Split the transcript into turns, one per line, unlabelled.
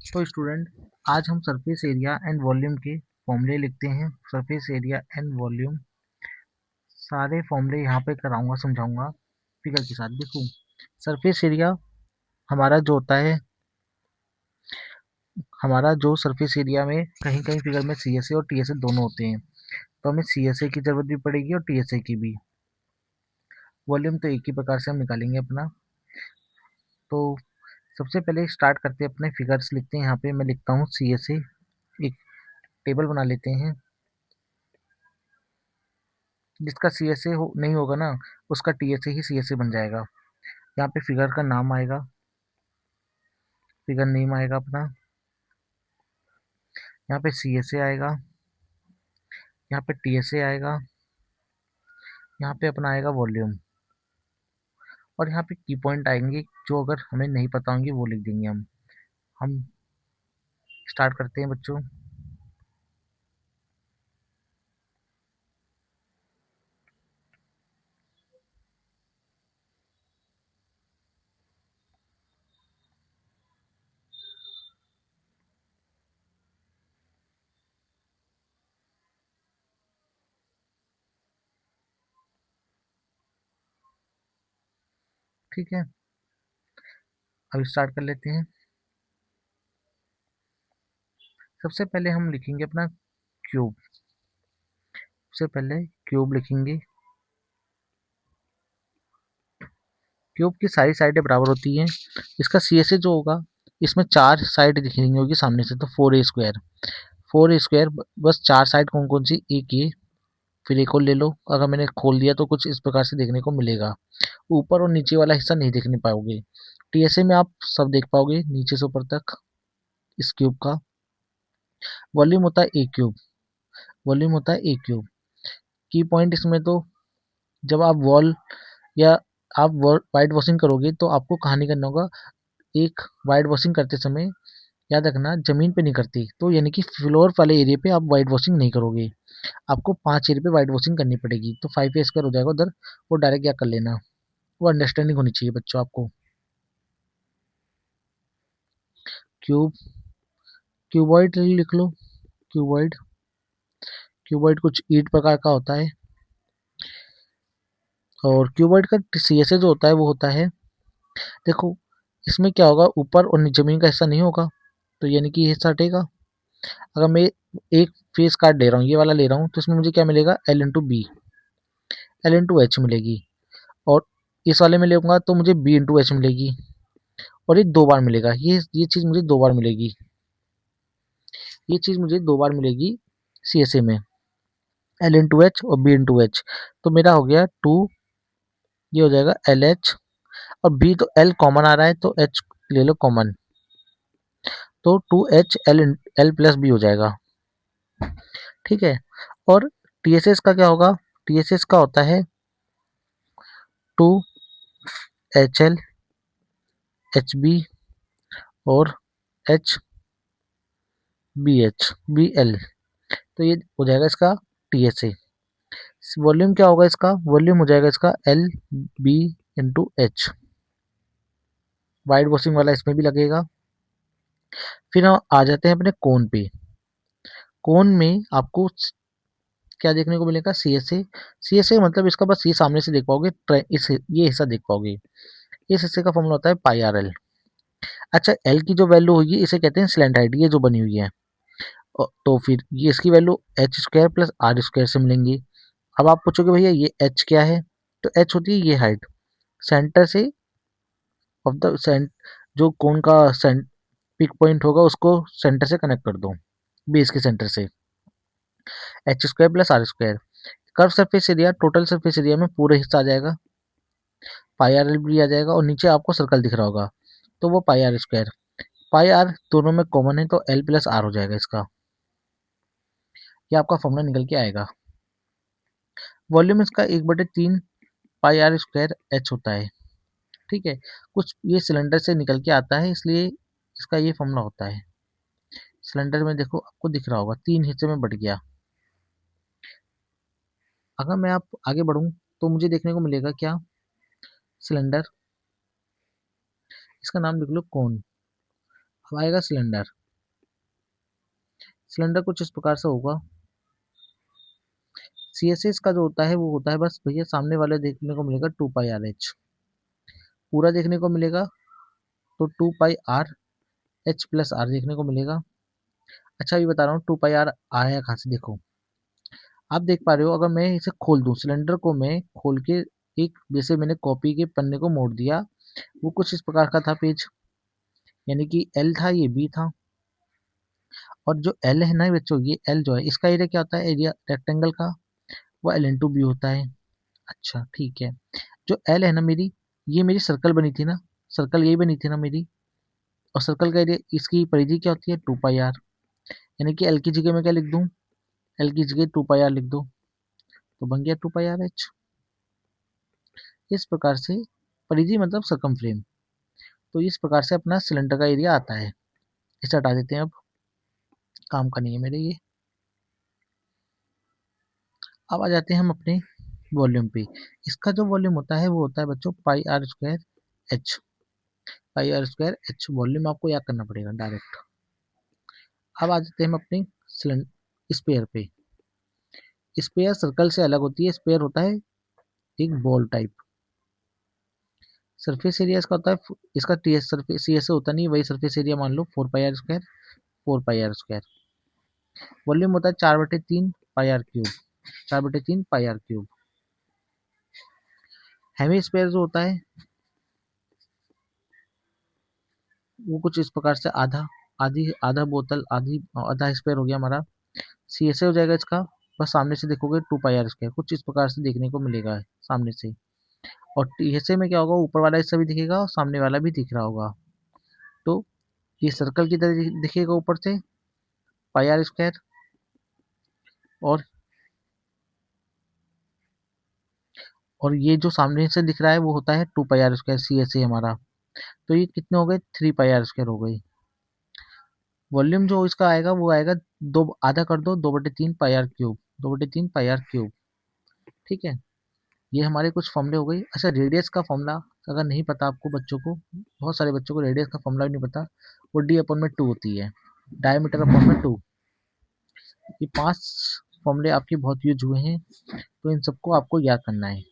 तो स्टूडेंट, आज हम सरफेस एरिया एंड वॉल्यूम के फॉर्मूले लिखते हैं। सरफेस एरिया एंड वॉल्यूम सारे फॉर्मूले यहाँ पे कराऊंगा, समझाऊंगा फिगर के साथ। देखो, सरफेस एरिया हमारा जो होता है, हमारा जो सरफेस एरिया में कहीं कहीं फिगर में सी एस ए और टी एस ए दोनों होते हैं, तो हमें सी एस ए की जरूरत भी पड़ेगी और टी एस ए की भी। वॉल्यूम तो एक ही प्रकार से हम निकालेंगे अपना। तो सबसे पहले स्टार्ट करते हैं, अपने फिगर्स लिखते हैं। यहाँ पे मैं लिखता हूँ सी एस ए, एक टेबल बना लेते हैं। जिसका सी एस ए नहीं होगा ना, उसका टी एस ए ही सी एस ए बन जाएगा। यहाँ पे फिगर का नाम आएगा, फिगर नेम आएगा अपना। यहाँ पे सी एस ए आएगा, यहाँ पे टी एस ए आएगा, यहाँ पे अपना आएगा वॉल्यूम, और यहाँ पे की पॉइंट आएंगे जो अगर हमें नहीं पता होंगे वो लिख देंगे हम स्टार्ट करते हैं बच्चों। ठीक है, अब स्टार्ट कर लेते हैं। सबसे पहले हम लिखेंगे अपना क्यूब। सबसे पहले क्यूब लिखेंगे। क्यूब की सारी साइडें बराबर होती हैं। इसका सी एस ए जो होगा, इसमें चार साइड दिखेंगी होगी सामने से, तो 4a²। 4a², बस चार साइड कौन कौन सी, एक ये, फिर एक और ले लो। अगर मैंने खोल दिया तो कुछ इस प्रकार से देखने को मिलेगा। ऊपर और नीचे वाला हिस्सा नहीं देखने पाओगे। टीएसए में आप सब देख पाओगे नीचे से ऊपर तक इस क्यूब का। वॉल्यूम होता है ए क्यूब, वॉल्यूम होता है ए क्यूब। की पॉइंट इसमें तो, जब आप वॉल या आप वाइट वॉशिंग करोगे तो आपको कहाँ नहीं करना होगा। एक, वाइट वॉशिंग करते समय याद रखना जमीन पे नहीं करती, तो यानी कि फ्लोर वाले एरिया पे आप वाइट वॉशिंग नहीं करोगे। आपको 5 एरिया पे वाइट वॉशिंग करनी पड़ेगी। तो 5a² हो जाएगा उधर, वो डायरेक्ट क्या कर लेना। वो अंडरस्टैंडिंग होनी चाहिए बच्चों आपको। क्यूब, क्यूबॉइड लिख लो। क्यूबॉइड, क्यूबॉइड कुछ ईंट प्रकार का होता है। और क्यूबॉइड का सी एस ए जो होता है वो होता है, देखो इसमें क्या होगा, ऊपर और जमीन का हिस्सा नहीं होगा, तो यानी कि ये हिस्सा हटेगा। अगर मैं एक फेस कार्ड ले रहा हूँ, ये वाला ले रहा हूँ, तो इसमें मुझे क्या मिलेगा, L into B, L into H मिलेगी। और इस वाले में लूँगा तो मुझे बी इंटू एच मिलेगी, और ये दो बार मिलेगा। ये चीज़ मुझे दो बार मिलेगी, ये चीज़ मुझे दो बार मिलेगी सी एस ए में, एल इंटू एच और बी इंटू एच। तो मेरा हो गया 2, ये हो जाएगा एल एच, और बी तो एल कॉमन आ रहा है तो एच ले लो कॉमन, तो 2h एल प्लस बी हो जाएगा। ठीक है। और टी एस एस का क्या होगा, टी एस एस का होता है 2HL HB और HBH BL, तो ये हो जाएगा इसका टी एस ए। वॉल्यूम क्या होगा इसका, वॉल्यूम हो जाएगा इसका L B into H. White washing वाला इसमें भी लगेगा। फिर हम आ जाते हैं अपने कोन पे। कोन में आपको क्या देखने को मिलेगा, सी एस ए। सी एस ए मतलब इसका बस ये सामने से देख पाओगे, ये हिस्सा देख पाओगे। इस हिस्से का फॉर्मूला होता है पाई आर एल। अच्छा, एल की जो वैल्यू होगी इसे कहते हैं स्लैंट हाइट, ये जो बनी हुई है। तो फिर ये इसकी वैल्यू h² प्लस r² से मिलेंगी। अब आप पूछोगे भैया ये h क्या है, तो h होती है ये हाइट, सेंटर से ऑफ द सेंट, जो कोन का पिक पॉइंट होगा उसको सेंटर से कनेक्ट कर दो, बेस के सेंटर से। h² plus r²। Curve surface area, total surface area में पूरे हिस्सा आ जाएगा, पाई आर एल भी आ जाएगा, और नीचे आपको सर्कल दिख रहा होगा तो वो पाई r²। पाई आर दोनों में कॉमन है तो एल प्लस आर हो जाएगा इसका। ये आपका फॉर्मूला निकल के आएगा। वॉल्यूम इसका 1/3 पाई r² एच होता है। ठीक है। कुछ ये सिलेंडर से निकल के आता है, इसलिए इसका ये फॉर्मूला होता है। सिलेंडर में देखो आपको दिख रहा होगा 3 हिस्से में बट गया। अगर मैं आप आगे बढ़ूं तो मुझे देखने को मिलेगा क्या, सिलेंडर, इसका नाम लिख लो कोन। अब आएगा सिलेंडर। सिलेंडर कुछ इस प्रकार से होगा। CSS का जो होता है वो होता है बस भैया सामने वाले देखने को मिलेगा 2πr h, पूरा देखने को मिलेगा तो 2πr h+r देखने को मिलेगा। अच्छा ये बता रहा हूँ 2πr आया कहाँ से, देखो आप देख पा रहे हो, अगर मैं इसे खोल दूं, सिलेंडर को मैं खोल के एक जैसे मैंने कॉपी के पन्ने को मोड़ दिया, वो कुछ इस प्रकार का था पेज, यानी कि एल था, ये बी था, और जो एल है ना बच्चों, ये एल जो है इसका एरिया क्या होता है, एरिया रेक्टेंगल का, वो L/B होता है। अच्छा ठीक है, जो एल है ना मेरी, ये मेरी सर्कल बनी थी ना, सर्कल यही बनी थी ना मेरी, और सर्कल का एरिया, इसकी परिधि क्या होती है 2πr, यानी कि एल की जगह में क्या लिख दूं, एल की जगह 2πr लिख दो, तो बन गया 2πr h। इस प्रकार से परिधि मतलब सरकमफ्रेम, तो इस प्रकार से अपना सिलेंडर का एरिया आता है। इसे हटा देते हैं, अब काम का नहीं है मेरे ये। अब आ जाते हैं हम अपने वॉल्यूम पे। इसका जो वॉल्यूम होता है वो होता है बच्चों πr²h, πr²h वॉल्यूम आपको याद करना पड़ेगा डायरेक्ट। अब आ जाते हैं हम अपने स्पेयर पे। स्पेयर सर्कल से अलग होती है, स्पेयर होता है एक बॉल टाइप। सरफेस एरिया इसका होता है, इसका टीएस सरफेस सी एस होता नहीं, वही सरफेस एरिया मान लो 4πr², 4πr²। वॉल्यूम होता है 4/3 πr³, 4/3 πr³। हेमी जो होता है वो कुछ इस प्रकार से आधा, आधी आधा बोतल, आधी आधा स्पेयर हो गया हमारा। CSA हो जाएगा इसका, बस सामने से देखोगे 2πr², कुछ इस प्रकार से देखने को मिलेगा सामने से। और TSA में क्या होगा, ऊपर वाला हिस्सा भी दिखेगा और सामने वाला भी दिख रहा होगा, तो ये सर्कल की तरह दिखेगा ऊपर से πr², और ये जो सामने से दिख रहा है वो होता है 2πr² CSA हमारा। तो ये कितने हो गए, 3πr² हो गई। वॉल्यूम जो इसका आएगा वो आएगा, दो आधा कर दो, 2/3 πr³, 2/3 πr³। ठीक है, ये हमारे कुछ फॉर्मूले हो गई। अच्छा रेडियस का फॉर्मूला अगर नहीं पता आपको, बच्चों को, बहुत सारे बच्चों को रेडियस का फॉर्मूला भी नहीं पता, वो D/2 होती है, डायमीटर अपॉन में 2। ये 5 फॉर्मूले आपके बहुत यूज हुए हैं, तो इन सबको आपको याद करना है।